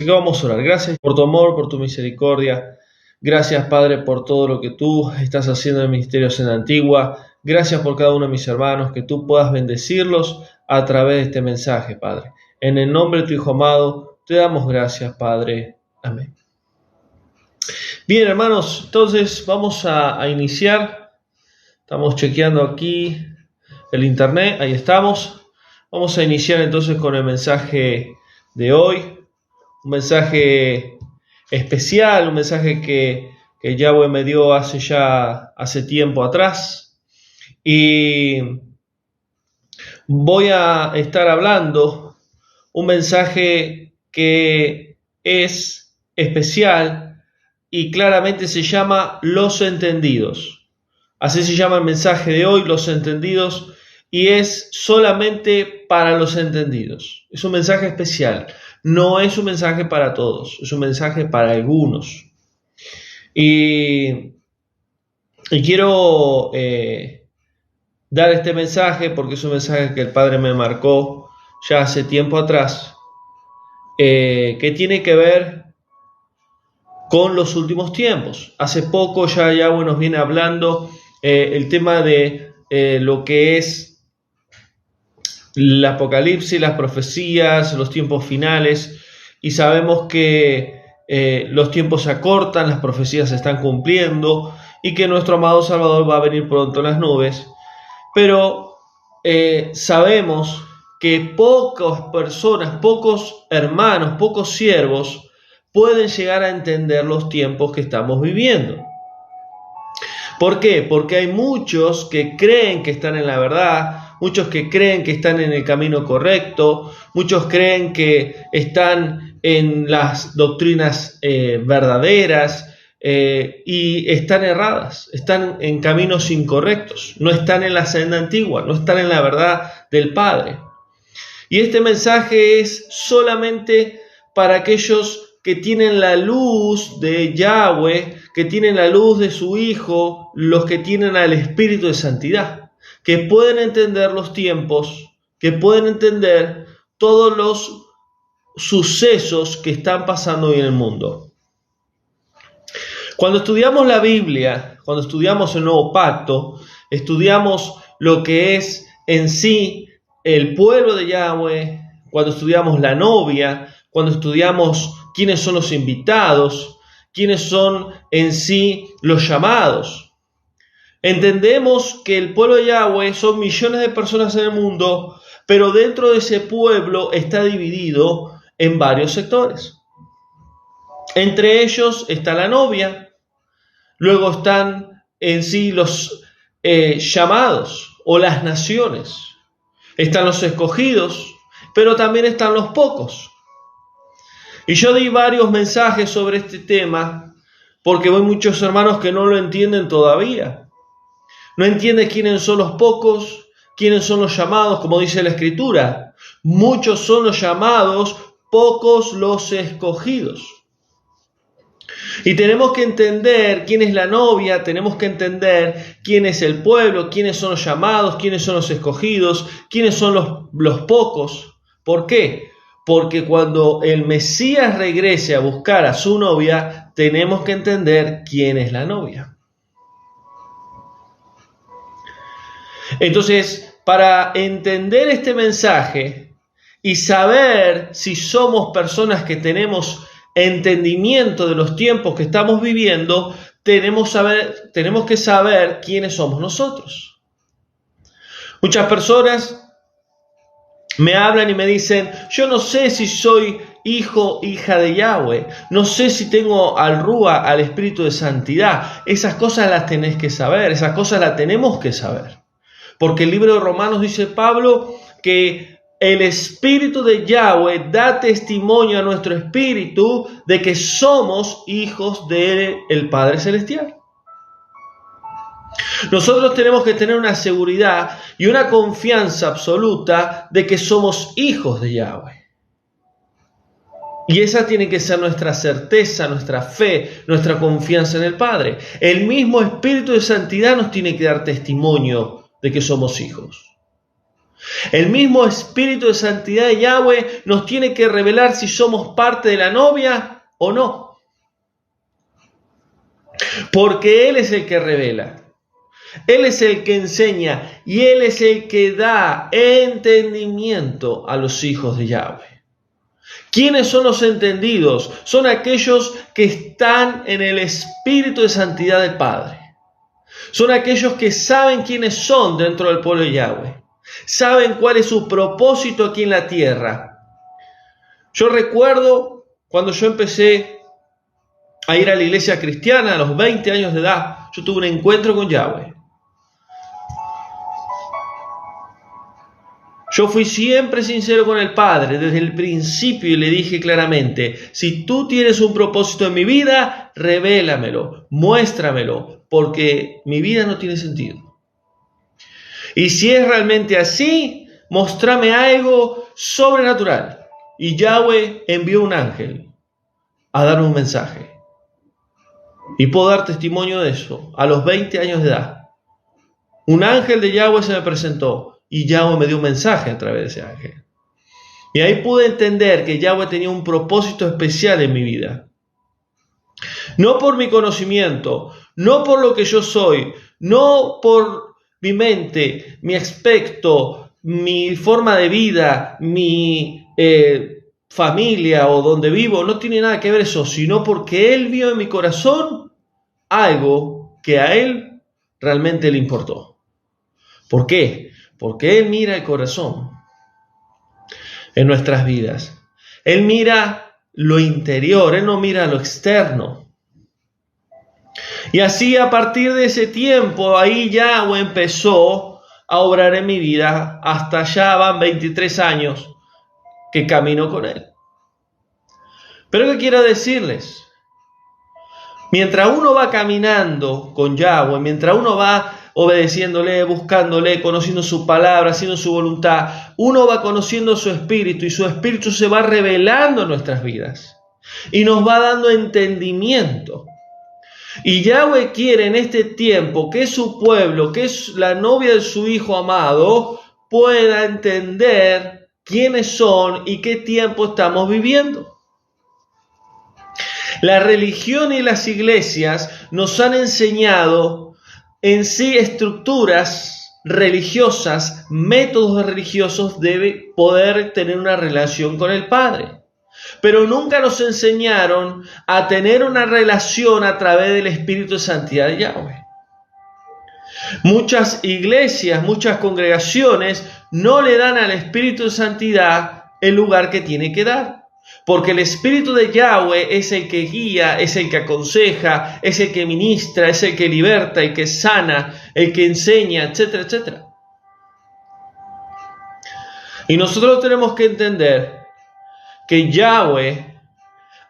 Así que vamos a orar. Gracias por tu amor, por tu misericordia. Gracias, Padre, por todo lo que tú estás haciendo en el ministerio Senda Antigua. Gracias por cada uno de mis hermanos, que tú puedas bendecirlos a través de este mensaje, Padre. En el nombre de tu Hijo amado, te damos gracias, Padre. Amén. Bien, hermanos, entonces vamos a iniciar. Estamos chequeando aquí el internet, ahí estamos. Vamos a iniciar entonces con el mensaje de hoy. Un mensaje especial, un mensaje que Yahweh me dio hace tiempo atrás. Y voy a estar hablando un mensaje que es especial y claramente se llama Los Entendidos. Así se llama el mensaje de hoy, Los Entendidos, y es solamente para los entendidos. Es un mensaje especial. No es un mensaje para todos, es un mensaje para algunos. Y quiero dar este mensaje porque es un mensaje que el Padre me marcó ya hace tiempo atrás, que tiene que ver con los últimos tiempos. Hace poco ya Yahweh nos viene hablando el tema de lo que es el Apocalipsis, las profecías, los tiempos finales, y sabemos que los tiempos se acortan, las profecías se están cumpliendo y que nuestro amado Salvador va a venir pronto en las nubes, pero sabemos que pocas personas, pocos hermanos, pocos siervos pueden llegar a entender los tiempos que estamos viviendo. ¿Por qué? Porque hay muchos que creen que están en la verdad, muchos que creen que están en el camino correcto, muchos creen que están en las doctrinas verdaderas y están erradas, están en caminos incorrectos, no están en la senda antigua, no están en la verdad del Padre. Y este mensaje es solamente para aquellos que tienen la luz de Yahweh, que tienen la luz de su Hijo, los que tienen al Espíritu de Santidad, que pueden entender los tiempos, que pueden entender todos los sucesos que están pasando hoy en el mundo. Cuando estudiamos la Biblia, cuando estudiamos el Nuevo Pacto, estudiamos lo que es en sí el pueblo de Yahweh, cuando estudiamos la novia, cuando estudiamos quiénes son los invitados, quiénes son en sí los llamados. Entendemos que el pueblo de Yahweh son millones de personas en el mundo, pero dentro de ese pueblo está dividido en varios sectores. Entre ellos está la novia, luego están en sí los llamados o las naciones, están los escogidos, pero también están los pocos. Y yo di varios mensajes sobre este tema porque hay muchos hermanos que no lo entienden todavía. No entienden quiénes son los pocos, quiénes son los llamados, como dice la Escritura. Muchos son los llamados, pocos los escogidos. Y tenemos que entender quién es la novia, tenemos que entender quién es el pueblo, quiénes son los llamados, quiénes son los escogidos, quiénes son los pocos. ¿Por qué? Porque cuando el Mesías regrese a buscar a su novia, tenemos que entender quién es la novia. Entonces, para entender este mensaje y saber si somos personas que tenemos entendimiento de los tiempos que estamos viviendo, tenemos que saber quiénes somos nosotros. Muchas personas me hablan y me dicen, yo no sé si soy hijo, hija de Yahweh, no sé si tengo al Rúa, al Espíritu de Santidad. Esas cosas las tenés que saber, esas cosas las tenemos que saber. Porque el libro de Romanos dice Pablo que el Espíritu de Yahweh da testimonio a nuestro espíritu de que somos hijos del Padre Celestial. Nosotros tenemos que tener una seguridad y una confianza absoluta de que somos hijos de Yahweh. Y esa tiene que ser nuestra certeza, nuestra fe, nuestra confianza en el Padre. El mismo Espíritu de Santidad nos tiene que dar testimonio de que somos hijos. El mismo espíritu de santidad de Yahweh nos tiene que revelar si somos parte de la novia o no. Porque Él es el que revela, Él es el que enseña y Él es el que da entendimiento a los hijos de Yahweh. ¿Quiénes son los entendidos? Son aquellos que están en el espíritu de santidad del Padre. Son aquellos que saben quiénes son dentro del pueblo de Yahweh. Saben cuál es su propósito aquí en la tierra. Yo recuerdo cuando yo empecé a ir a la iglesia cristiana a los 20 años de edad, yo tuve un encuentro con Yahweh. Yo fui siempre sincero con el Padre desde el principio y le dije claramente, si tú tienes un propósito en mi vida, revélamelo, muéstramelo, porque mi vida no tiene sentido. Y si es realmente así, mostrame algo sobrenatural. Y Yahweh envió un ángel a darme un mensaje. Y puedo dar testimonio de eso a los 20 años de edad. Un ángel de Yahweh se me presentó. Y Yahweh me dio un mensaje a través de ese ángel. Y ahí pude entender que Yahweh tenía un propósito especial en mi vida. No por mi conocimiento, no por lo que yo soy, no por mi mente, mi aspecto, mi forma de vida, mi familia o donde vivo, no tiene nada que ver eso, sino porque Él vio en mi corazón algo que a Él realmente le importó. ¿Por qué? Porque Él mira el corazón en nuestras vidas. Él mira lo interior, Él no mira lo externo. Y así a partir de ese tiempo, ahí Yahweh empezó a obrar en mi vida. Hasta ya van 23 años que camino con Él. Pero ¿qué quiero decirles? Mientras uno va caminando con Yahweh, mientras uno va obedeciéndole, buscándole, conociendo su palabra, haciendo su voluntad, uno va conociendo su espíritu y su espíritu se va revelando en nuestras vidas y nos va dando entendimiento. Y Yahweh quiere en este tiempo que su pueblo, que es la novia de su Hijo amado, pueda entender quiénes son y qué tiempo estamos viviendo. La religión y las iglesias nos han enseñado en sí estructuras religiosas, métodos religiosos de poder tener una relación con el Padre. Pero nunca nos enseñaron a tener una relación a través del Espíritu de Santidad de Yahweh. Muchas iglesias, muchas congregaciones no le dan al Espíritu de Santidad el lugar que tiene que dar. Porque el Espíritu de Yahweh es el que guía, es el que aconseja, es el que ministra, es el que liberta, el que sana, el que enseña, etcétera, etcétera. Y nosotros tenemos que entender que Yahweh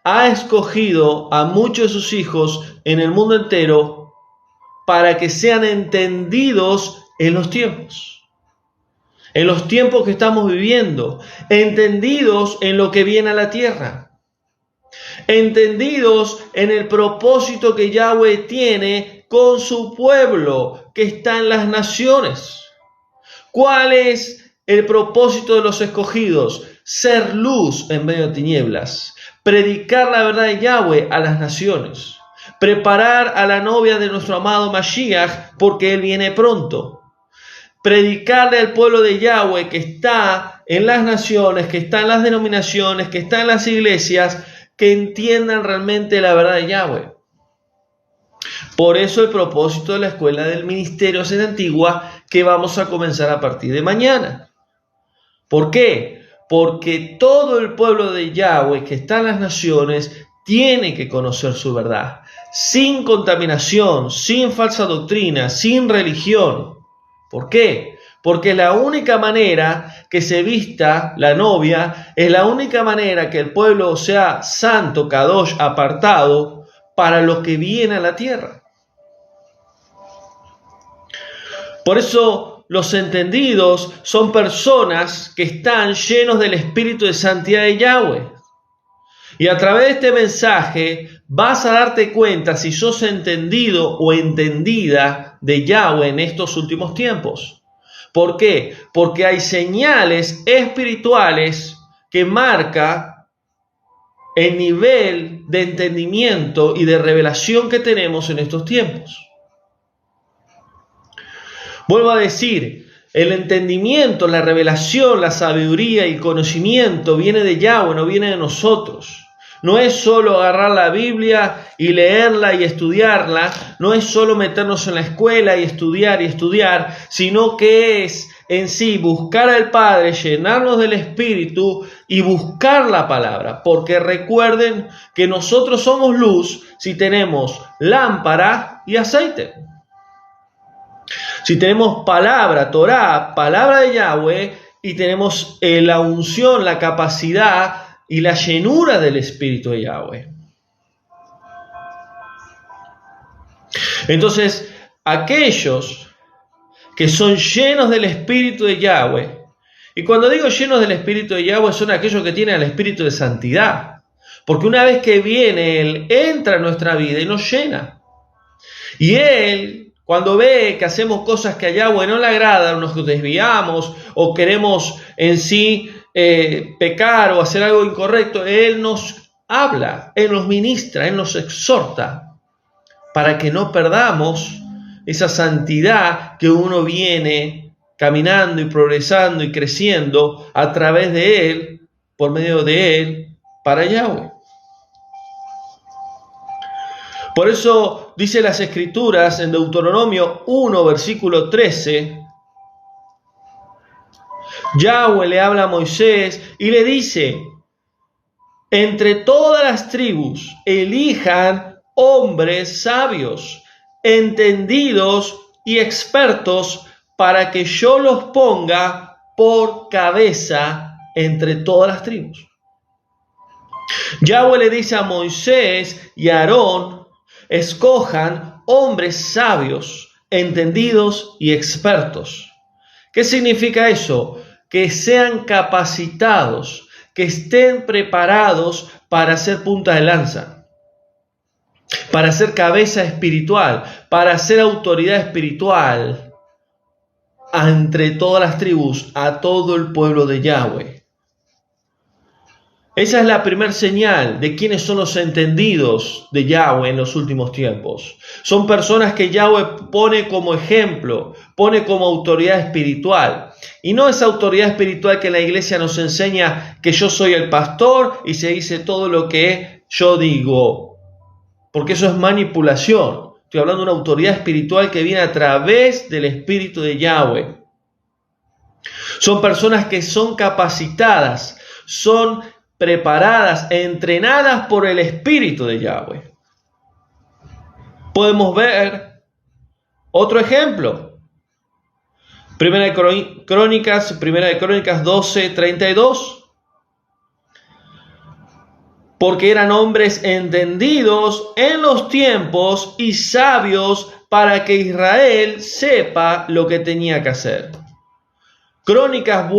ha escogido a muchos de sus hijos en el mundo entero para que sean entendidos en los tiempos. En los tiempos que estamos viviendo, entendidos en lo que viene a la tierra, entendidos en el propósito que Yahweh tiene con su pueblo que está en las naciones. ¿Cuál es el propósito de los escogidos? Ser luz en medio de tinieblas, predicar la verdad de Yahweh a las naciones, preparar a la novia de nuestro amado Mashiach porque Él viene pronto. Predicarle al pueblo de Yahweh que está en las naciones, que está en las denominaciones, que está en las iglesias, que entiendan realmente la verdad de Yahweh. Por eso el propósito de la escuela del ministerio en Antigua que vamos a comenzar a partir de mañana. ¿Por qué? Porque todo el pueblo de Yahweh que está en las naciones tiene que conocer su verdad, sin contaminación, sin falsa doctrina, sin religión. ¿Por qué? Porque la única manera que se vista la novia es la única manera que el pueblo sea santo, kadosh, apartado para lo que viene a la tierra. Por eso los entendidos son personas que están llenos del espíritu de santidad de Yahweh. Y a través de este mensaje vas a darte cuenta si sos entendido o entendida de Yahweh en estos últimos tiempos. ¿Por qué? Porque hay señales espirituales que marcan el nivel de entendimiento y de revelación que tenemos en estos tiempos. Vuelvo a decir, el entendimiento, la revelación, la sabiduría y el conocimiento viene de Yahweh, no viene de nosotros. No es solo agarrar la Biblia y leerla y estudiarla, no es solo meternos en la escuela y estudiar, sino que es en sí buscar al Padre, llenarnos del Espíritu y buscar la palabra. Porque recuerden que nosotros somos luz si tenemos lámpara y aceite. Si tenemos palabra, Torah, palabra de Yahweh, y tenemos la unción, la capacidad y la llenura del Espíritu de Yahweh. Entonces, aquellos que son llenos del Espíritu de Yahweh, y cuando digo llenos del Espíritu de Yahweh, son aquellos que tienen el Espíritu de santidad, porque una vez que viene Él, entra en nuestra vida y nos llena. Y Él, cuando ve que hacemos cosas que a Yahweh no le agradan, nos desviamos o queremos en sí pecar o hacer algo incorrecto, Él nos habla, Él nos ministra, Él nos exhorta para que no perdamos esa santidad que uno viene caminando y progresando y creciendo a través de Él, por medio de Él, para Yahweh. Por eso dice las Escrituras en Deuteronomio 1, versículo 13, Yahweh le habla a Moisés y le dice, entre todas las tribus elijan hombres sabios, entendidos y expertos para que yo los ponga por cabeza entre todas las tribus. Yahweh le dice a Moisés y a Aarón, escojan hombres sabios, entendidos y expertos. ¿Qué significa eso? Que sean capacitados, que estén preparados para ser punta de lanza, para ser cabeza espiritual, para ser autoridad espiritual entre todas las tribus, a todo el pueblo de Yahweh. Esa es la primera señal de quiénes son los entendidos de Yahweh en los últimos tiempos. Son personas que Yahweh pone como ejemplo, pone como autoridad espiritual. Y no esa autoridad espiritual que en la iglesia nos enseña que yo soy el pastor y se dice todo lo que yo digo. Porque eso es manipulación. Estoy hablando de una autoridad espiritual que viene a través del Espíritu de Yahweh. Son personas que son capacitadas, son preparadas, entrenadas por el Espíritu de Yahweh. Podemos ver otro ejemplo. Primera de Crónicas 12:32. Porque eran hombres entendidos en los tiempos y sabios para que Israel sepa lo que tenía que hacer. Crónicas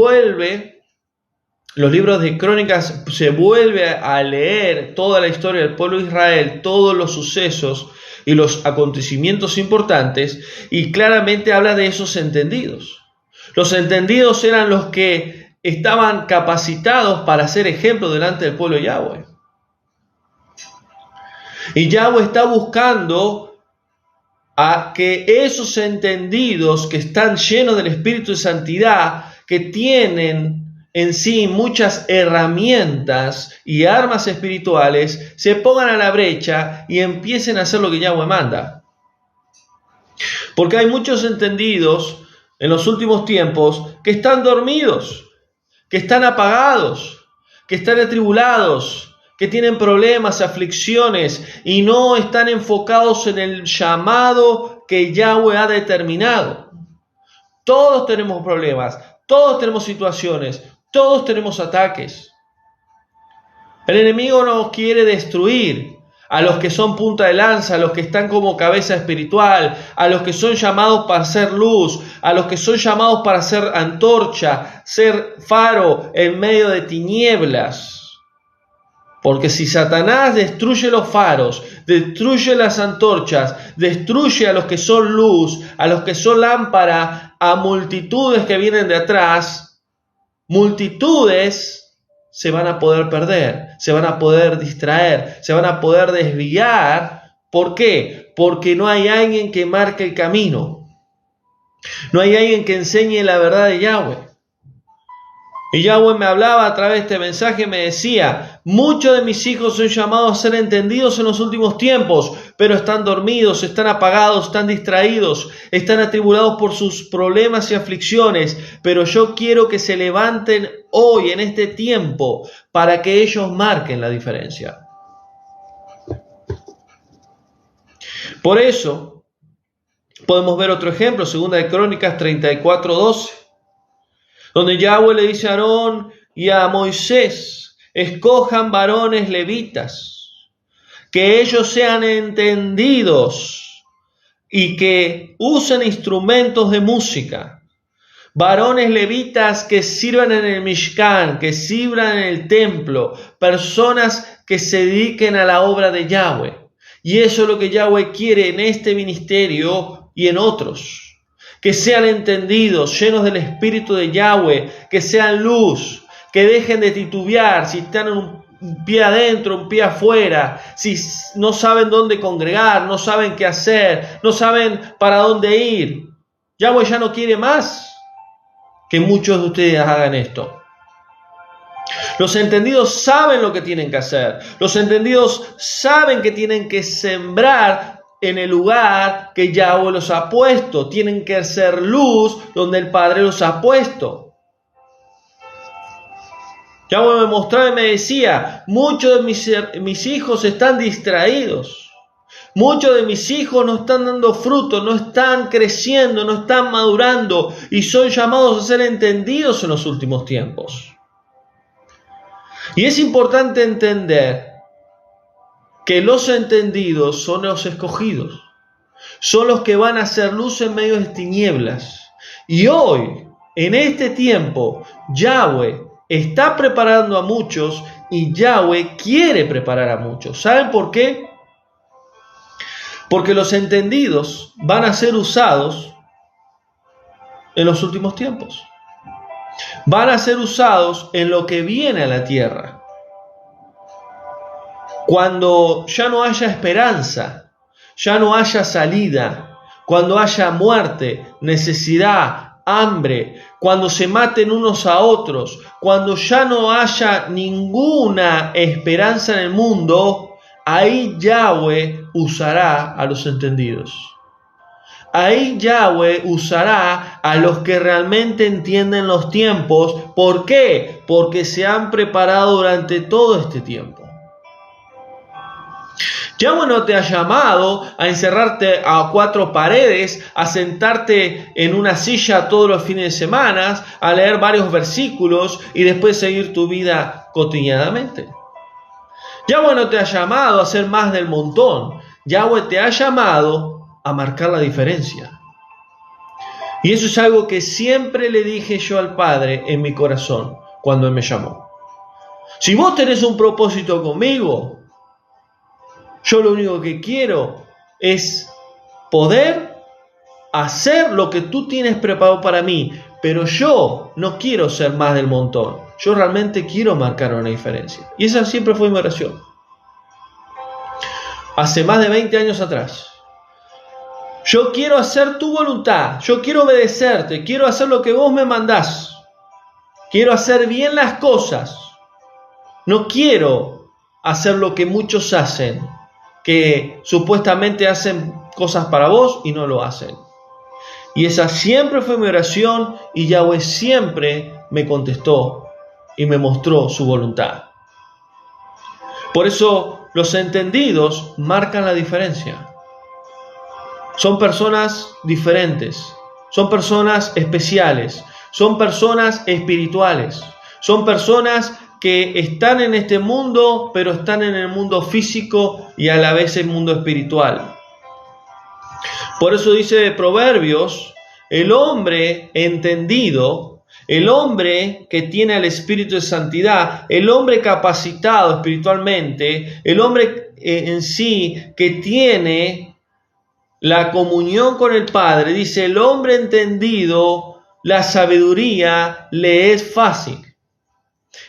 los libros de Crónicas se vuelve a leer toda la historia del pueblo de Israel, todos los sucesos y los acontecimientos importantes, y claramente habla de esos entendidos. Los entendidos eran los que estaban capacitados para ser ejemplo delante del pueblo de Yahweh. Y Yahweh está buscando a que esos entendidos que están llenos del Espíritu de Santidad, que tienen en sí muchas herramientas y armas espirituales, se pongan a la brecha y empiecen a hacer lo que Yahweh manda. Porque hay muchos entendidos en los últimos tiempos que están dormidos, que están apagados, que están atribulados, que tienen problemas, aflicciones y no están enfocados en el llamado que Yahweh ha determinado. Todos tenemos problemas, todos tenemos situaciones, todos tenemos ataques. El enemigo nos quiere destruir a los que son punta de lanza, a los que están como cabeza espiritual, a los que son llamados para ser luz, a los que son llamados para ser antorcha, ser faro en medio de tinieblas. Porque si Satanás destruye los faros, destruye las antorchas, destruye a los que son luz, a los que son lámpara a multitudes que vienen de atrás, multitudes se van a poder perder, se van a poder distraer, se van a poder desviar. ¿Por qué? Porque no hay alguien que marque el camino. No hay alguien que enseñe la verdad de Yahweh. Y Yahweh me hablaba a través de este mensaje, me decía: muchos de mis hijos son llamados a ser entendidos en los últimos tiempos, pero están dormidos, están apagados, están distraídos, están atribulados por sus problemas y aflicciones. Pero yo quiero que se levanten hoy, en este tiempo, para que ellos marquen la diferencia. Por eso, podemos ver otro ejemplo, 2 de Crónicas 34:12. Donde Yahweh le dice a Aarón y a Moisés: escojan varones levitas, que ellos sean entendidos y que usen instrumentos de música. Varones levitas que sirvan en el Mishkan, que sirvan en el templo, personas que se dediquen a la obra de Yahweh. Y eso es lo que Yahweh quiere en este ministerio y en otros. Que sean entendidos, llenos del Espíritu de Yahweh, que sean luz, que dejen de titubear si están en un pie adentro, un pie afuera, si no saben dónde congregar, no saben qué hacer, no saben para dónde ir. Yahweh ya no quiere más que muchos de ustedes hagan esto. Los entendidos saben lo que tienen que hacer. Los entendidos saben que tienen que sembrar en el lugar que Yahweh los ha puesto. Tienen que ser luz donde el Padre los ha puesto. Yahweh me mostraba y me decía: muchos de mis hijos están distraídos. Muchos de mis hijos no están dando fruto, no están creciendo, no están madurando y son llamados a ser entendidos en los últimos tiempos. Y es importante entender que los entendidos son los escogidos, son los que van a hacer luz en medio de tinieblas. Y hoy, en este tiempo, Yahweh está preparando a muchos y Yahweh quiere preparar a muchos. ¿Saben por qué? Porque los entendidos van a ser usados en los últimos tiempos. Van a ser usados en lo que viene a la tierra. Cuando ya no haya esperanza, ya no haya salida, cuando haya muerte, necesidad, hambre, cuando se maten unos a otros, cuando ya no haya ninguna esperanza en el mundo, ahí Yahweh usará a los entendidos. Ahí Yahweh usará a los que realmente entienden los tiempos. ¿Por qué? Porque se han preparado durante todo este tiempo. Yahweh no te ha llamado a encerrarte a 4 paredes, a sentarte en una silla todos los fines de semana, a leer varios versículos y después seguir tu vida cotidianamente. Yahweh no te ha llamado a ser más del montón. Yahweh te ha llamado a marcar la diferencia. Y eso es algo que siempre le dije yo al Padre en mi corazón cuando Él me llamó. Si vos tenés un propósito conmigo, yo lo único que quiero es poder hacer lo que tú tienes preparado para mí, pero yo no quiero ser más del montón. Yo realmente quiero marcar una diferencia. Y esa siempre fue mi oración. Hace más de 20 años atrás. Yo quiero hacer tu voluntad, yo quiero obedecerte, quiero hacer lo que vos me mandás. Quiero hacer bien las cosas. No quiero hacer lo que muchos hacen, que supuestamente hacen cosas para vos y no lo hacen. Y esa siempre fue mi oración y Yahweh siempre me contestó y me mostró su voluntad. Por eso los entendidos marcan la diferencia. Son personas diferentes, son personas especiales, son personas espirituales, son personas que están en este mundo, pero están en el mundo físico y a la vez el mundo espiritual. Por eso dice Proverbios, el hombre entendido, el hombre que tiene el espíritu de santidad, el hombre capacitado espiritualmente, el hombre en sí que tiene la comunión con el Padre. Dice, el hombre entendido, la sabiduría le es fácil.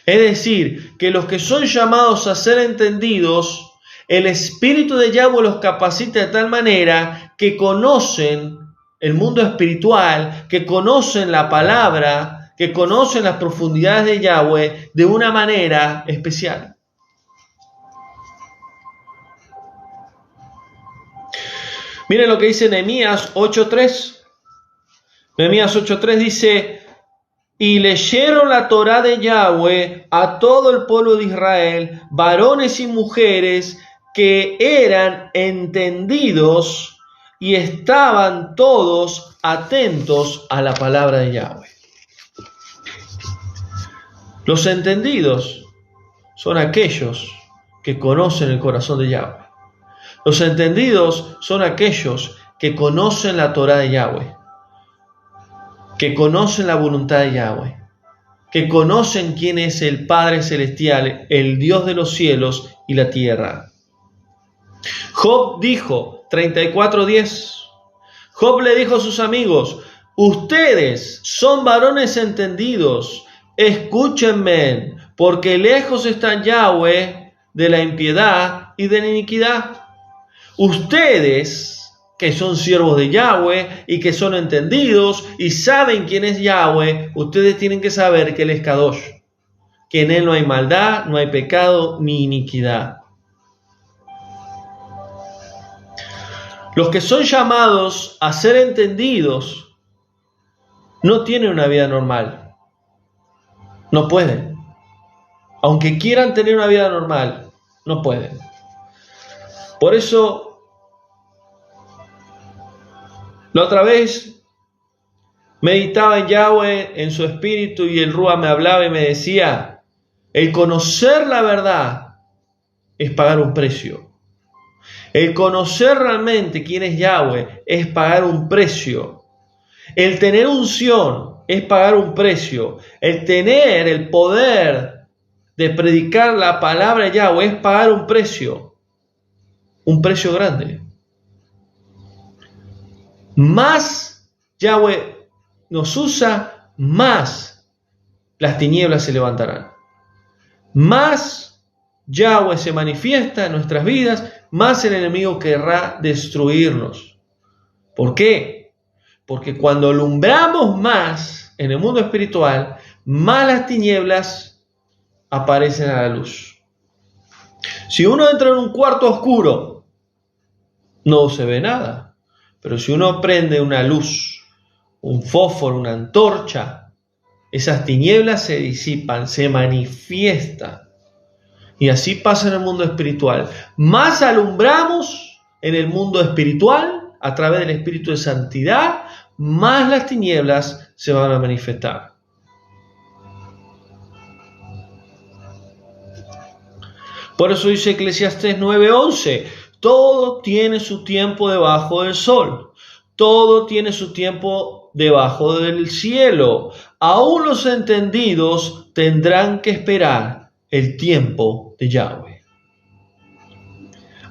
Es decir, que los que son llamados a ser entendidos, el Espíritu de Yahweh los capacita de tal manera que conocen el mundo espiritual, que conocen la palabra, que conocen las profundidades de Yahweh de una manera especial. Miren lo que dice Nehemías 8:3. Nehemías 8:3 dice, y leyeron la Torá de Yahweh a todo el pueblo de Israel, varones y mujeres que eran entendidos y estaban todos atentos a la palabra de Yahweh. Los entendidos son aquellos que conocen el corazón de Yahweh. Los entendidos son aquellos que conocen la Torá de Yahweh, que conocen la voluntad de Yahweh, que conocen quién es el Padre Celestial, el Dios de los cielos y la tierra. Job dijo, 34:10, Job le dijo a sus amigos, ustedes son varones entendidos, escúchenme, porque lejos está Yahweh de la impiedad y de la iniquidad. Ustedes, que son siervos de Yahweh y que son entendidos y saben quién es Yahweh, ustedes tienen que saber que Él es Kadosh, que en Él no hay maldad, no hay pecado ni iniquidad. Los que son llamados a ser entendidos no tienen una vida normal. No pueden. Aunque quieran tener una vida normal, no pueden. Por eso, la otra vez meditaba en Yahweh, en su espíritu, y el Rúa me hablaba y me decía, el conocer la verdad es pagar un precio. El conocer realmente quién es Yahweh es pagar un precio. El tener unción es pagar un precio. El tener el poder de predicar la palabra de Yahweh es pagar un precio. Un precio grande. Más Yahweh nos usa, más las tinieblas se levantarán. Más Yahweh se manifiesta en nuestras vidas, más el enemigo querrá destruirnos. ¿Por qué? Porque cuando alumbramos más en el mundo espiritual, más las tinieblas aparecen a la luz. Si uno entra en un cuarto oscuro, no se ve nada. Pero si uno prende una luz, un fósforo, una antorcha, esas tinieblas se disipan, se manifiestan. Y así pasa en el mundo espiritual. Más alumbramos en el mundo espiritual, a través del Espíritu de Santidad, más las tinieblas se van a manifestar. Por eso dice Eclesiastés 9:11, todo tiene su tiempo debajo del sol, todo tiene su tiempo debajo del cielo. Aún los entendidos tendrán que esperar el tiempo de Yahweh.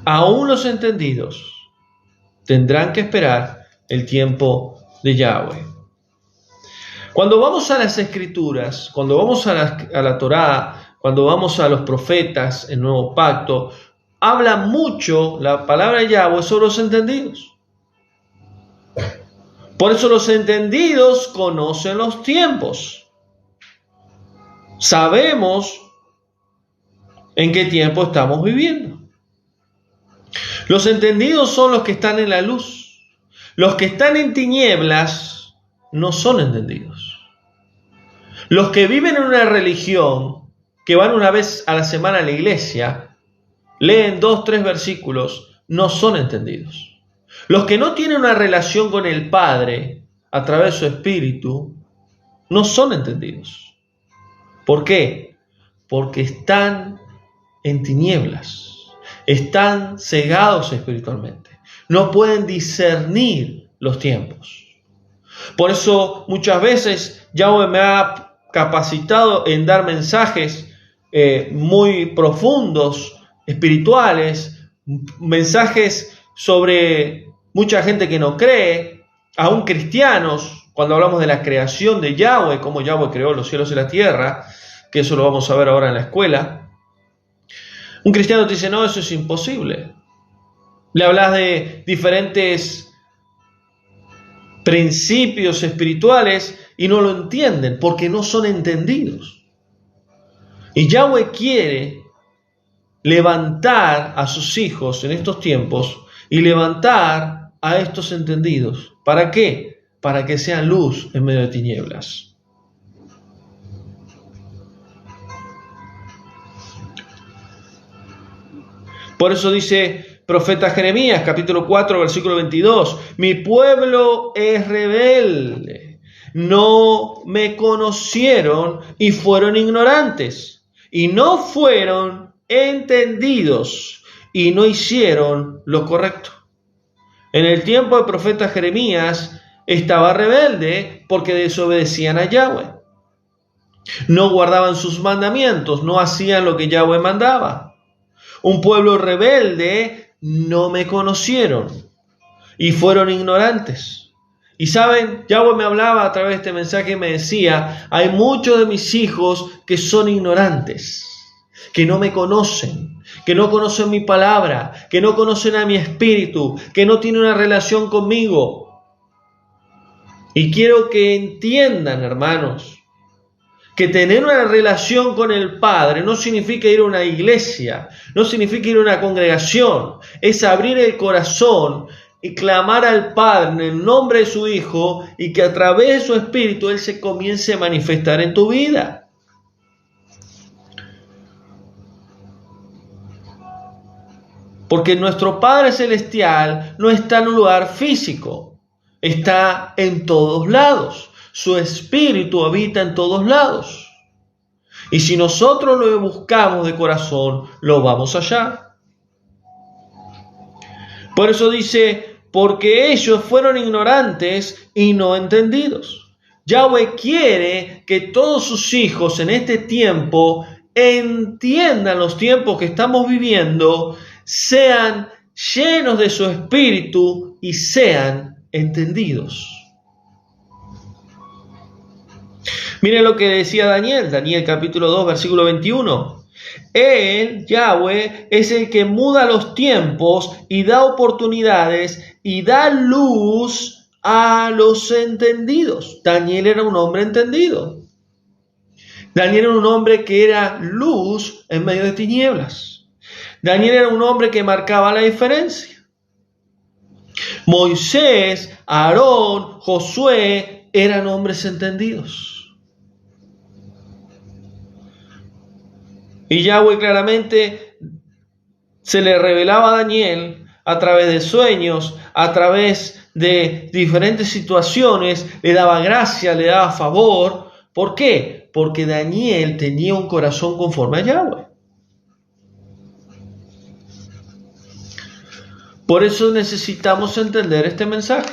Aún los entendidos tendrán que esperar el tiempo de Yahweh. Cuando vamos a las Escrituras, cuando vamos a la Torá, cuando vamos a los profetas, el Nuevo Pacto, habla mucho la palabra de Yahweh sobre los entendidos. Por eso los entendidos conocen los tiempos. Sabemos en qué tiempo estamos viviendo. Los entendidos son los que están en la luz. Los que están en tinieblas no son entendidos. Los que viven en una religión, que van una vez a la semana a la iglesia, leen 2, 3 versículos, no son entendidos. Los que no tienen una relación con el Padre a través de su Espíritu, no son entendidos. ¿Por qué? Porque están en tinieblas, están cegados espiritualmente, no pueden discernir los tiempos. Por eso muchas veces Yahweh me ha capacitado en dar mensajes muy profundos, espirituales, mensajes sobre mucha gente que no cree, aún cristianos, cuando hablamos de la creación de Yahweh, cómo Yahweh creó los cielos y la tierra, que eso lo vamos a ver ahora en la escuela. Un cristiano te dice, no, eso es imposible. Le hablas de diferentes principios espirituales y no lo entienden porque no son entendidos. Y Yahweh quiere levantar a sus hijos en estos tiempos y levantar a estos entendidos. ¿Para qué? Para que sean luz en medio de tinieblas. Por eso dice profeta Jeremías, capítulo 4, versículo 22, mi pueblo es rebelde, no me conocieron y fueron ignorantes, y no fueron entendidos, y no hicieron lo correcto. En el tiempo del profeta Jeremías estaba rebelde porque desobedecían a Yahweh. No guardaban sus mandamientos, no hacían lo que Yahweh mandaba. Un pueblo rebelde no me conocieron y fueron ignorantes. Y saben, Yahweh me hablaba a través de este mensaje y me decía, hay muchos de mis hijos que son ignorantes, que no me conocen, que no conocen mi palabra, que no conocen a mi espíritu, que no tienen una relación conmigo. Y quiero que entiendan, hermanos, que tener una relación con el Padre no significa ir a una iglesia, no significa ir a una congregación, es abrir el corazón y clamar al Padre en el nombre de su Hijo y que a través de su Espíritu Él se comience a manifestar en tu vida. Porque nuestro Padre Celestial no está en un lugar físico, está en todos lados. Su Espíritu habita en todos lados. Y si nosotros lo buscamos de corazón, lo vamos a hallar. Por eso dice, porque ellos fueron ignorantes y no entendidos. Yahweh quiere que todos sus hijos en este tiempo entiendan los tiempos que estamos viviendo, sean llenos de su Espíritu y sean entendidos. Miren lo que decía Daniel capítulo 2, versículo 21. Él, Yahweh, es el que muda los tiempos y da oportunidades y da luz a los entendidos. Daniel era un hombre entendido. Daniel era un hombre que era luz en medio de tinieblas. Daniel era un hombre que marcaba la diferencia. Moisés, Aarón, Josué eran hombres entendidos. Y Yahweh claramente se le revelaba a Daniel a través de sueños, a través de diferentes situaciones, le daba gracia, le daba favor. ¿Por qué? Porque Daniel tenía un corazón conforme a Yahweh. Por eso necesitamos entender este mensaje.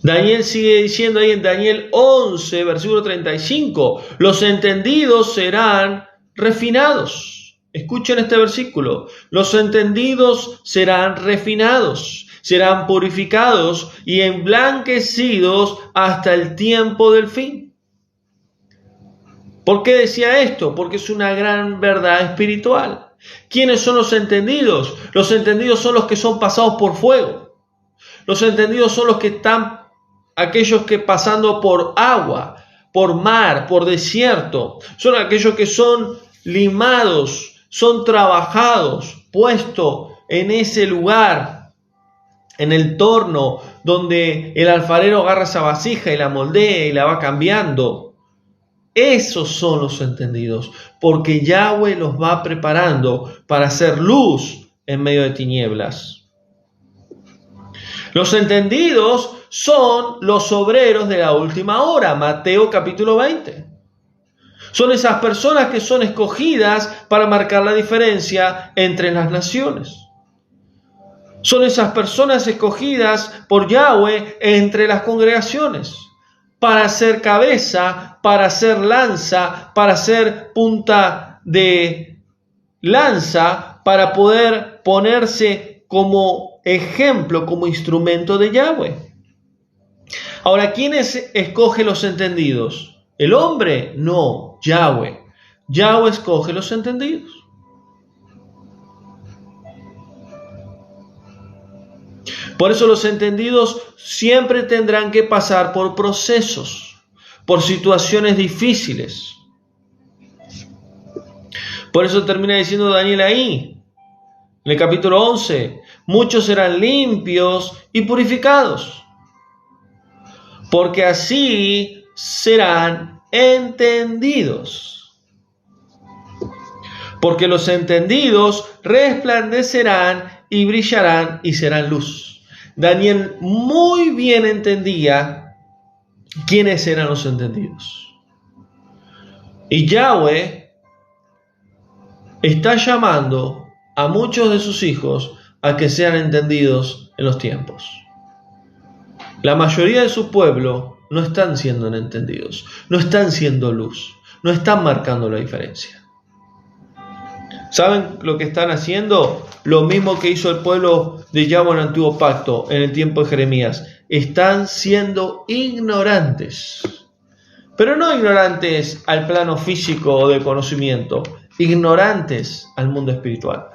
Daniel sigue diciendo ahí en Daniel 11, versículo 35, los entendidos serán refinados. Escuchen este versículo. Los entendidos serán refinados, serán purificados y emblanquecidos hasta el tiempo del fin. ¿Por qué decía esto? Porque es una gran verdad espiritual. ¿Quiénes son los entendidos? Los entendidos son los que son pasados por fuego. Los entendidos son los que están aquellos que pasando por agua, por mar, por desierto, son aquellos que son limados, son trabajados, puestos en ese lugar, en el torno, donde el alfarero agarra esa vasija y la moldea y la va cambiando. Esos son los entendidos, porque Yahweh los va preparando para hacer luz en medio de tinieblas. Los entendidos son los obreros de la última hora, Mateo capítulo 20. Son esas personas que son escogidas para marcar la diferencia entre las naciones. Son esas personas escogidas por Yahweh entre las congregaciones, para ser cabeza, para ser lanza, para ser punta de lanza para poder ponerse como ejemplo, como instrumento de Yahweh. Ahora, ¿quién escoge los entendidos? ¿El hombre? No, Yahweh. Yahweh escoge los entendidos. Por eso los entendidos siempre tendrán que pasar por procesos, por situaciones difíciles. Por eso termina diciendo Daniel ahí, en el capítulo 11, muchos serán limpios y purificados, porque así serán entendidos. Porque los entendidos resplandecerán y brillarán y serán luz. Daniel muy bien entendía quiénes eran los entendidos. Y Yahweh está llamando a muchos de sus hijos a que sean entendidos en los tiempos. La mayoría de su pueblo no están siendo entendidos, no están siendo luz, no están marcando la diferencia. ¿Saben lo que están haciendo? Lo mismo que hizo el pueblo de Yahweh en el Antiguo Pacto, en el tiempo de Jeremías. Están siendo ignorantes. Pero no ignorantes al plano físico o de conocimiento, ignorantes al mundo espiritual.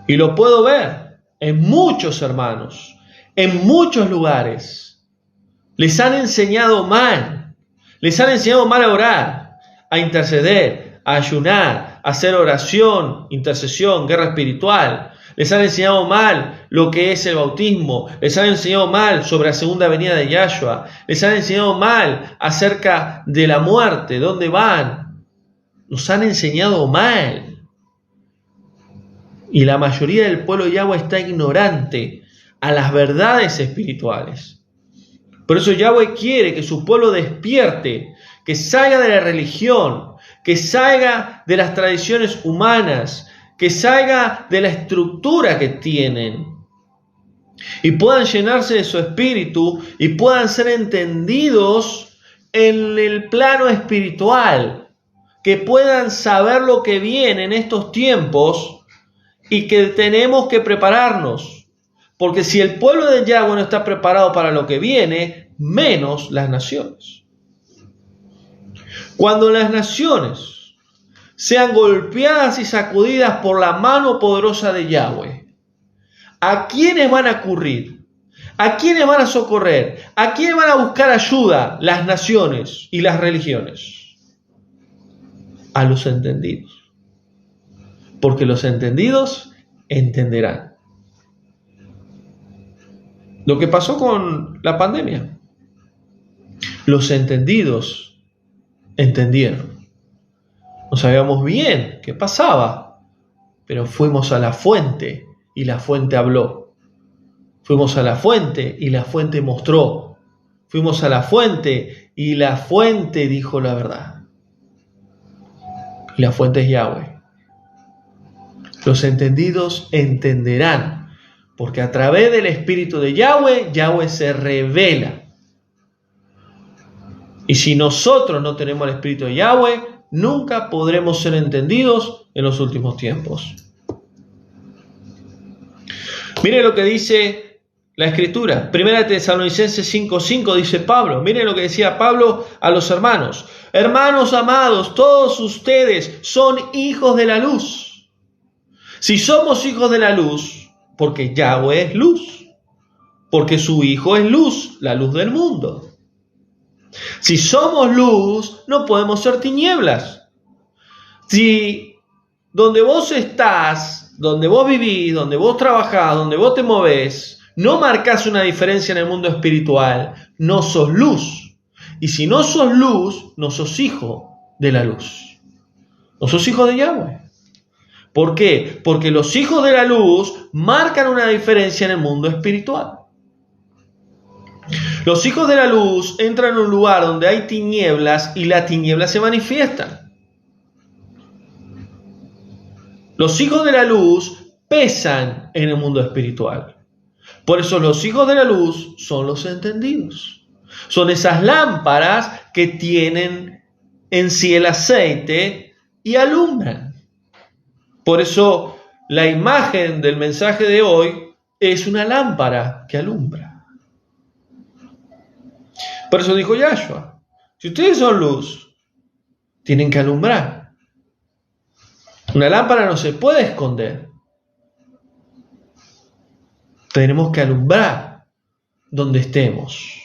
Y lo puedo ver en muchos hermanos, en muchos lugares. Les han enseñado mal. Les han enseñado mal a orar, a interceder, a ayunar, a hacer oración, intercesión, guerra espiritual. Les han enseñado mal lo que es el bautismo. Les han enseñado mal sobre la segunda venida de Yahshua. Les han enseñado mal acerca de la muerte, dónde van. Nos han enseñado mal. Y la mayoría del pueblo de Yahweh está ignorante a las verdades espirituales. Por eso Yahweh quiere que su pueblo despierte, que salga de la religión, que salga de las tradiciones humanas, que salga de la estructura que tienen y puedan llenarse de su espíritu y puedan ser entendidos en el plano espiritual, que puedan saber lo que viene en estos tiempos y que tenemos que prepararnos, porque si el pueblo de Yahweh no está preparado para lo que viene, menos las naciones. Cuando las naciones sean golpeadas y sacudidas por la mano poderosa de Yahweh, ¿a quiénes van a acudir? ¿A quiénes van a socorrer? ¿A quiénes van a buscar ayuda las naciones y las religiones? A los entendidos. Porque los entendidos entenderán. Lo que pasó con la pandemia. Los entendidos entendieron. No sabíamos bien qué pasaba, pero fuimos a la fuente y la fuente habló. Fuimos a la fuente y la fuente mostró. Fuimos a la fuente y la fuente dijo la verdad. Y la fuente es Yahweh. Los entendidos entenderán, porque a través del Espíritu de Yahweh, Yahweh se revela. Y si nosotros no tenemos el Espíritu de Yahweh, nunca podremos ser entendidos en los últimos tiempos. Mire lo que dice la Escritura. 1 Tesalonicenses 5:5 dice Pablo. Mire lo que decía Pablo a los hermanos. Hermanos amados, todos ustedes son hijos de la luz. Si somos hijos de la luz, porque Yahweh es luz. Porque su Hijo es luz, la luz del mundo. Si somos luz, no podemos ser tinieblas. Si donde vos estás, donde vos vivís, donde vos trabajás, donde vos te movés, no marcás una diferencia en el mundo espiritual, no sos luz. Y si no sos luz, no sos hijo de la luz. No sos hijo de Yahweh. ¿Por qué? Porque los hijos de la luz marcan una diferencia en el mundo espiritual. Los hijos de la luz entran en un lugar donde hay tinieblas y las tinieblas se manifiestan. Los hijos de la luz pesan en el mundo espiritual. Por eso los hijos de la luz son los entendidos. Son esas lámparas que tienen en sí el aceite y alumbran. Por eso la imagen del mensaje de hoy es una lámpara que alumbra. Por eso dijo Yahshua, si ustedes son luz, tienen que alumbrar. Una lámpara no se puede esconder. Tenemos que alumbrar donde estemos.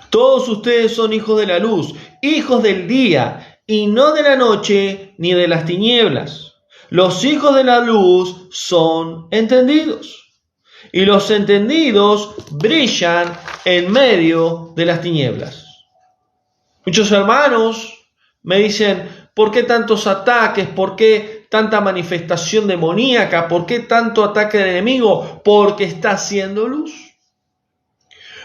Todos ustedes son hijos de la luz, hijos del día, y no de la noche ni de las tinieblas. Los hijos de la luz son entendidos, y los entendidos brillan en medio de las tinieblas. Muchos hermanos me dicen, ¿por qué tantos ataques? ¿Por qué tanta manifestación demoníaca? ¿Por qué tanto ataque del enemigo? Porque está siendo luz.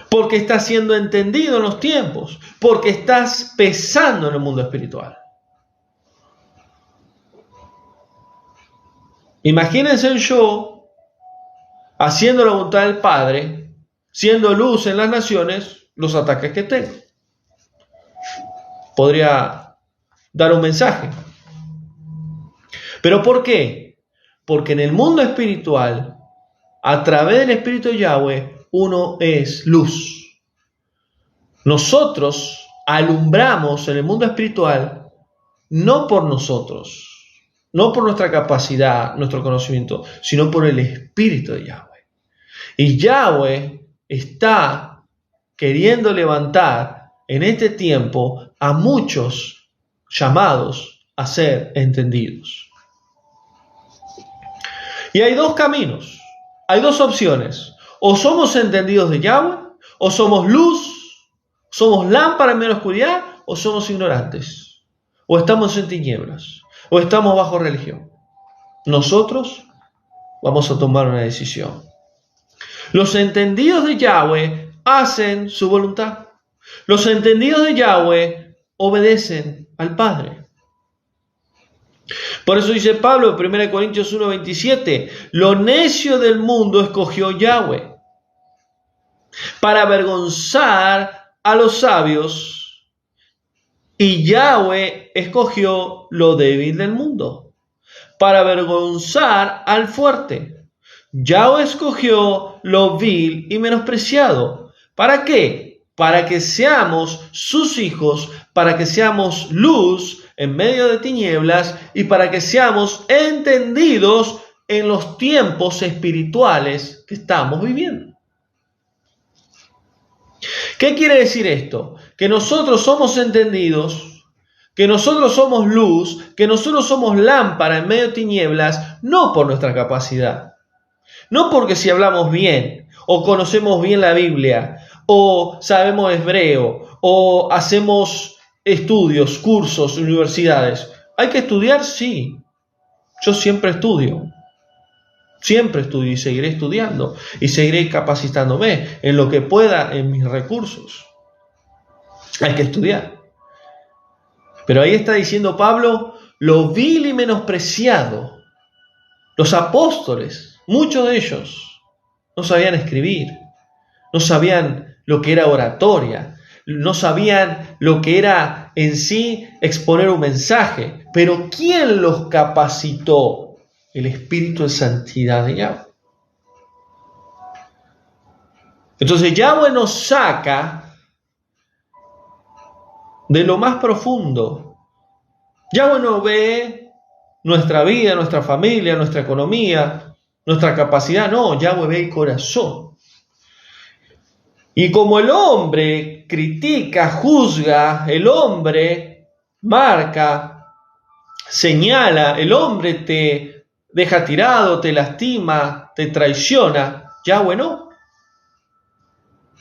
Porque está siendo entendido en los tiempos. Porque estás pesando en el mundo espiritual. Imagínense yo haciendo la voluntad del Padre, siendo luz en las naciones, los ataques que tengo. Podría dar un mensaje. ¿Pero por qué? Porque en el mundo espiritual, a través del Espíritu de Yahweh, uno es luz. Nosotros alumbramos en el mundo espiritual no por nosotros, no por nuestra capacidad, nuestro conocimiento, sino por el Espíritu de Yahweh. Y Yahweh está queriendo levantar en este tiempo a muchos llamados a ser entendidos. Y hay dos caminos, hay dos opciones. O somos entendidos de Yahweh, o somos luz, somos lámpara en medio de la oscuridad, o somos ignorantes, o estamos en tinieblas, o estamos bajo religión. Nosotros vamos a tomar una decisión. Los entendidos de Yahweh hacen su voluntad. Los entendidos de Yahweh obedecen al Padre. Por eso dice Pablo en 1 Corintios 1:27, lo necio del mundo escogió Yahweh para avergonzar a los sabios, y Yahweh escogió lo débil del mundo para avergonzar al fuerte. Yahweh escogió lo vil y menospreciado. ¿Para qué? Para que seamos sus hijos, para que seamos luz en medio de tinieblas y para que seamos entendidos en los tiempos espirituales que estamos viviendo. ¿Qué quiere decir esto? Que nosotros somos entendidos, que nosotros somos luz, que nosotros somos lámpara en medio de tinieblas, no por nuestra capacidad, no porque si hablamos bien o conocemos bien la Biblia o sabemos hebreo o hacemos estudios, cursos, universidades. ¿Hay que estudiar? Sí. Yo siempre estudio y seguiré estudiando y seguiré capacitándome en lo que pueda en mis recursos. Hay que estudiar. Pero ahí está diciendo Pablo, lo vil y menospreciado. Los apóstoles, muchos de ellos, no sabían escribir, no sabían lo que era oratoria, no sabían lo que era en sí exponer un mensaje. Pero ¿quién los capacitó? El Espíritu de Santidad de Yahweh. Entonces Yahweh nos saca de lo más profundo. Yahweh no ve nuestra vida, nuestra familia, nuestra economía, nuestra capacidad. No, Yahweh ve el corazón. Y como el hombre critica, juzga, el hombre marca, señala, el hombre te deja tirado, te lastima, te traiciona, Yahweh no.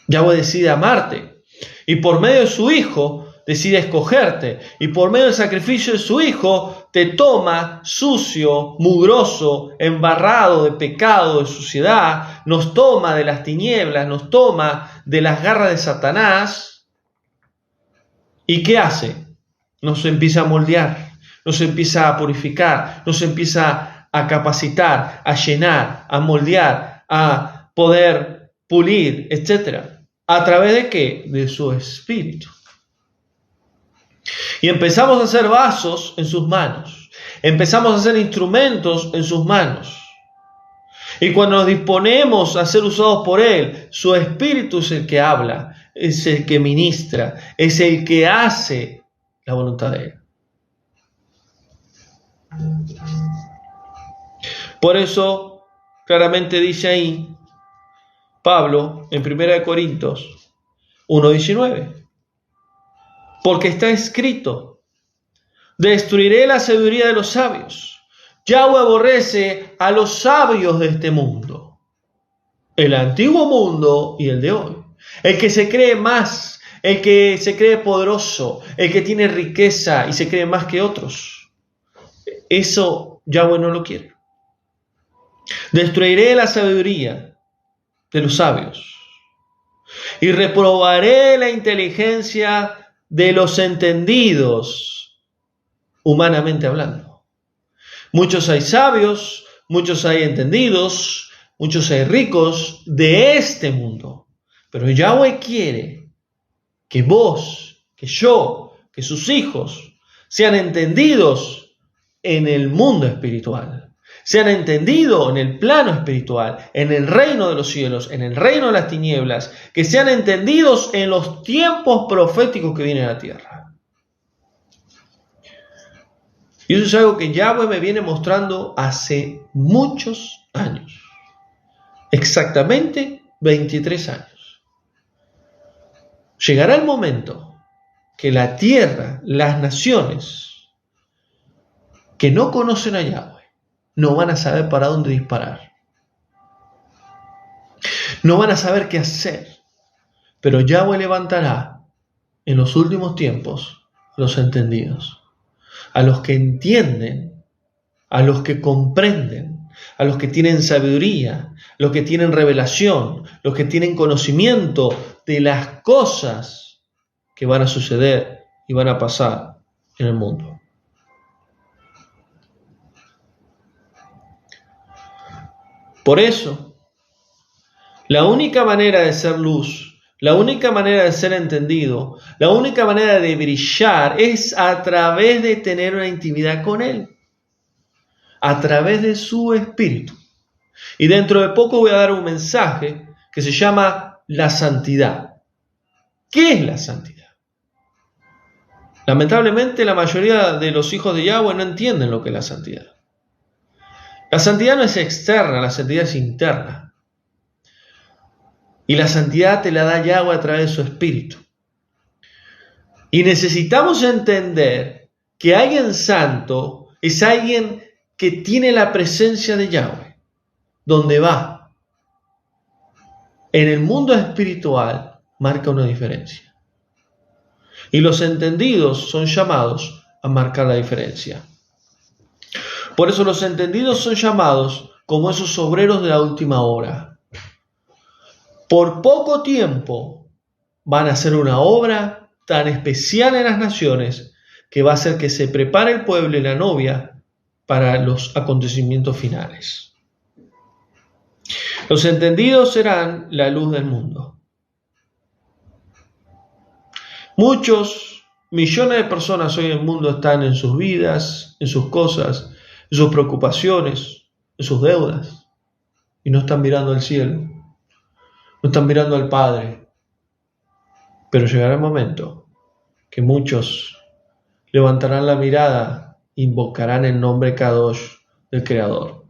Yahweh decide amarte y por medio de su Hijo decide escogerte y por medio del sacrificio de su Hijo te toma sucio, mugroso, embarrado de pecado, de suciedad, nos toma de las tinieblas, nos toma de las garras de Satanás. ¿Y qué hace? Nos empieza a moldear, nos empieza a purificar, nos empieza a capacitar, a llenar, a moldear, a poder pulir, etc. ¿A través de qué? De su Espíritu. Y empezamos a ser vasos en sus manos. Empezamos a ser instrumentos en sus manos. Y cuando nos disponemos a ser usados por Él, su Espíritu es el que habla, es el que ministra, es el que hace la voluntad de Él. Por eso, claramente dice ahí Pablo en 1 Corintios 1:19. Porque está escrito: destruiré la sabiduría de los sabios. Yahweh aborrece a los sabios de este mundo, el antiguo mundo y el de hoy. El que se cree más, el que se cree poderoso, el que tiene riqueza y se cree más que otros. Eso Yahweh no lo quiere. Destruiré la sabiduría de los sabios y reprobaré la inteligencia de los entendidos, humanamente hablando. Muchos hay sabios, muchos hay entendidos, muchos hay ricos de este mundo. Pero Yahweh quiere que vos, que yo, que sus hijos sean entendidos en el mundo espiritual. Sean entendidos en el plano espiritual, en el reino de los cielos, en el reino de las tinieblas. Que sean entendidos en los tiempos proféticos que vienen a la tierra. Y eso es algo que Yahweh me viene mostrando hace muchos años. Exactamente 23 años. Llegará el momento que la tierra, las naciones que no conocen a Yahweh, no van a saber para dónde disparar. No van a saber qué hacer. Pero Yahweh levantará en los últimos tiempos a los entendidos, a los que entienden, a los que comprenden, a los que tienen sabiduría, los que tienen revelación, los que tienen conocimiento de las cosas que van a suceder y van a pasar en el mundo. Por eso, la única manera de ser luz, la única manera de ser entendido, la única manera de brillar es a través de tener una intimidad con Él, a través de su Espíritu. Y dentro de poco voy a dar un mensaje que se llama la santidad. ¿Qué es la santidad? Lamentablemente la mayoría de los hijos de Yahweh no entienden lo que es la santidad. La santidad no es externa, la santidad es interna. Y la santidad te la da Yahweh a través de su Espíritu. Y necesitamos entender que alguien santo es alguien que tiene la presencia de Yahweh. Donde va, en el mundo espiritual, marca una diferencia. Y los entendidos son llamados a marcar la diferencia. Por eso los entendidos son llamados como esos obreros de la última hora. Por poco tiempo van a hacer una obra tan especial en las naciones que va a hacer que se prepare el pueblo y la novia para los acontecimientos finales. Los entendidos serán la luz del mundo. Muchos, millones de personas hoy en el mundo están en sus vidas, en sus cosas, en sus preocupaciones, en sus deudas, y no están mirando al cielo, no están mirando al Padre. Pero llegará el momento que muchos levantarán la mirada e invocarán el nombre Kadosh del Creador.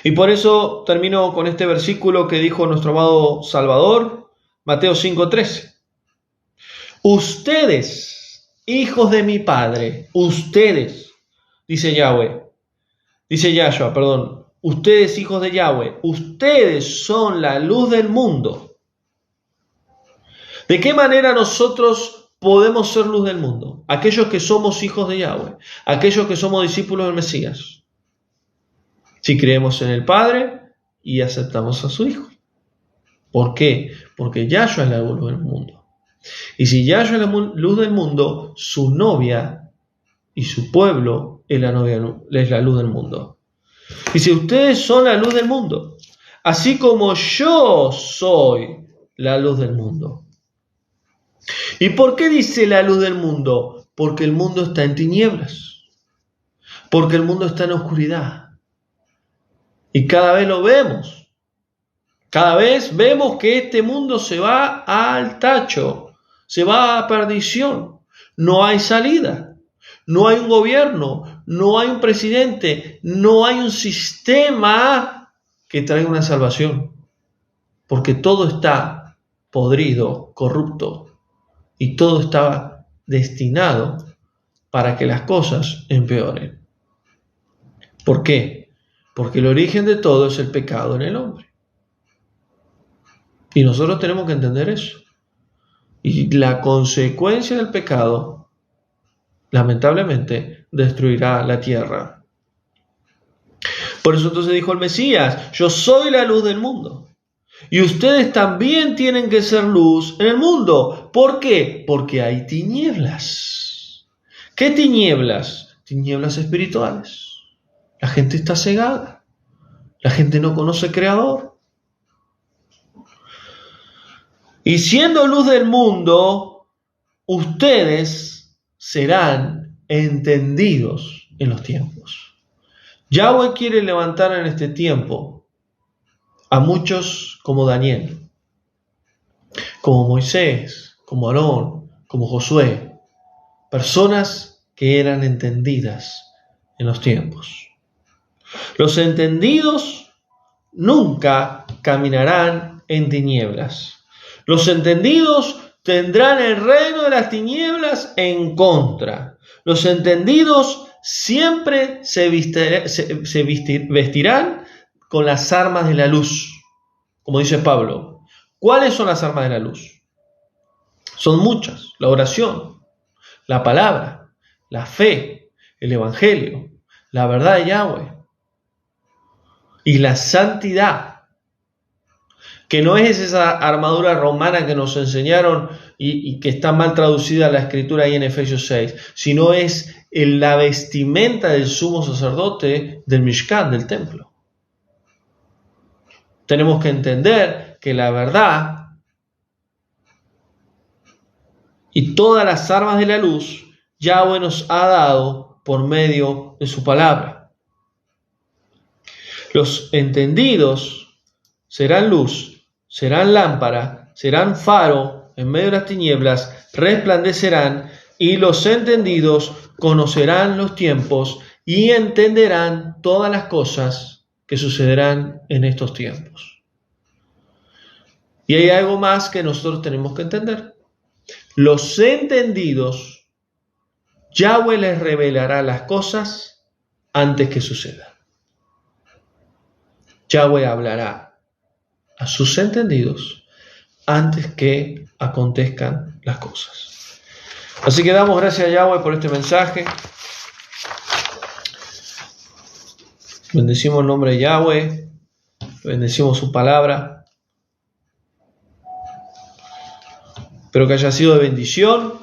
Y por eso termino con este versículo que dijo nuestro amado Salvador, Mateo 5:13. Ustedes, hijos de mi Padre, ustedes, dice Yahshua, ustedes, hijos de Yahweh, ustedes son la luz del mundo. ¿De qué manera nosotros podemos ser luz del mundo? Aquellos que somos hijos de Yahweh, aquellos que somos discípulos del Mesías. Si creemos en el Padre y aceptamos a su Hijo. ¿Por qué? Porque Yahshua es la luz del mundo. Y si Yahshua es la luz del mundo, su novia y su pueblo es la luz del mundo. Y si ustedes son la luz del mundo, así como yo soy la luz del mundo. ¿Y por qué dice la luz del mundo? Porque el mundo está en tinieblas, porque el mundo está en oscuridad. Y cada vez lo vemos, cada vez vemos que este mundo se va al tacho, se va a perdición, no hay salida, no hay un gobierno, no hay un presidente, no hay un sistema que traiga una salvación, porque todo está podrido, corrupto, y todo estaba destinado para que las cosas empeoren. ¿Por qué? Porque el origen de todo es el pecado en el hombre. Y nosotros tenemos que entender eso. Y la consecuencia del pecado, lamentablemente, destruirá la tierra. Por eso entonces dijo el Mesías: yo soy la luz del mundo. Y ustedes también tienen que ser luz en el mundo. ¿Por qué? Porque hay tinieblas. ¿Qué tinieblas? Tinieblas espirituales. La gente está cegada. La gente no conoce al Creador. Y siendo luz del mundo, ustedes serán entendidos en los tiempos. Yahweh quiere levantar en este tiempo a muchos como Daniel, como Moisés, como Aarón, como Josué, personas que eran entendidas en los tiempos. Los entendidos nunca caminarán en tinieblas. Los entendidos tendrán el reino de las tinieblas en contra. Los entendidos siempre se vestirán con las armas de la luz, como dice Pablo. ¿Cuáles son las armas de la luz? Son muchas: la oración, la palabra, la fe, el evangelio, la verdad de Yahweh y la santidad, que no es esa armadura romana que nos enseñaron y que está mal traducida la escritura ahí en Efesios 6, sino es la vestimenta del sumo sacerdote del Mishkan, del templo. Tenemos que entender que la verdad y todas las armas de la luz Yahweh nos ha dado por medio de su palabra. Los entendidos serán luz, serán lámpara, serán faro en medio de las tinieblas, resplandecerán, y los entendidos conocerán los tiempos y entenderán todas las cosas que sucederán en estos tiempos. Y hay algo más que nosotros tenemos que entender. Los entendidos, Yahweh les revelará las cosas antes que sucedan. Yahweh hablará a sus entendidos antes que acontezcan las cosas. Así que damos gracias a Yahweh por este mensaje. Bendecimos el nombre de Yahweh, bendecimos su palabra. Espero que haya sido de bendición.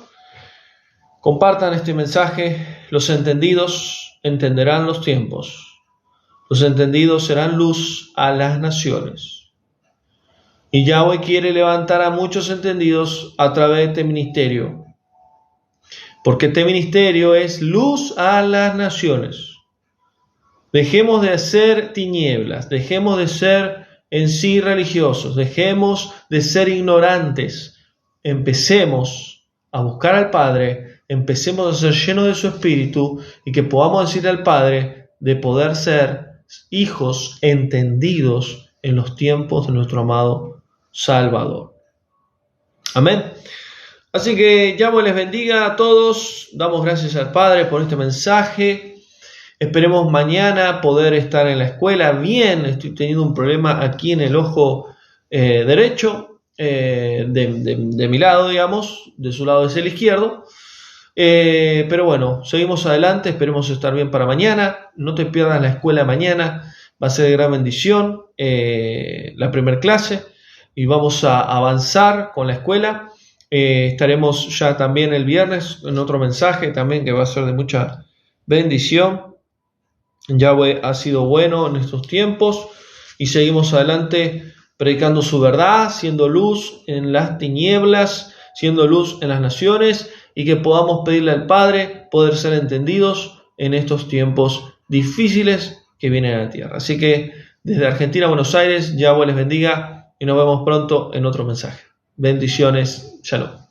Compartan este mensaje. Los entendidos entenderán los tiempos. Los entendidos serán luz a las naciones. Y Yahweh quiere levantar a muchos entendidos a través de este ministerio. Porque este ministerio es luz a las naciones. Dejemos de ser tinieblas, dejemos de ser en sí religiosos, dejemos de ser ignorantes, empecemos a buscar al Padre, empecemos a ser llenos de su Espíritu y que podamos decirle al Padre de poder ser hijos entendidos en los tiempos de nuestro amado Salvador. Amén. Así que Yahweh les bendiga a todos, damos gracias al Padre por este mensaje. Esperemos mañana poder estar en la escuela bien. Estoy teniendo un problema aquí en el ojo derecho, de mi lado, digamos, de su lado es el izquierdo. Pero bueno, seguimos adelante, esperemos estar bien para mañana. No te pierdas la escuela mañana, va a ser de gran bendición la primera clase y vamos a avanzar con la escuela. Estaremos ya también el viernes en otro mensaje también que va a ser de mucha bendición. Yahweh ha sido bueno en estos tiempos y seguimos adelante predicando su verdad, siendo luz en las tinieblas siendo luz en las naciones, y que podamos pedirle al Padre poder ser entendidos en estos tiempos difíciles que vienen a la tierra. Así que desde Argentina a Buenos Aires, Yahweh les bendiga y nos vemos pronto en otro mensaje. Bendiciones, shalom.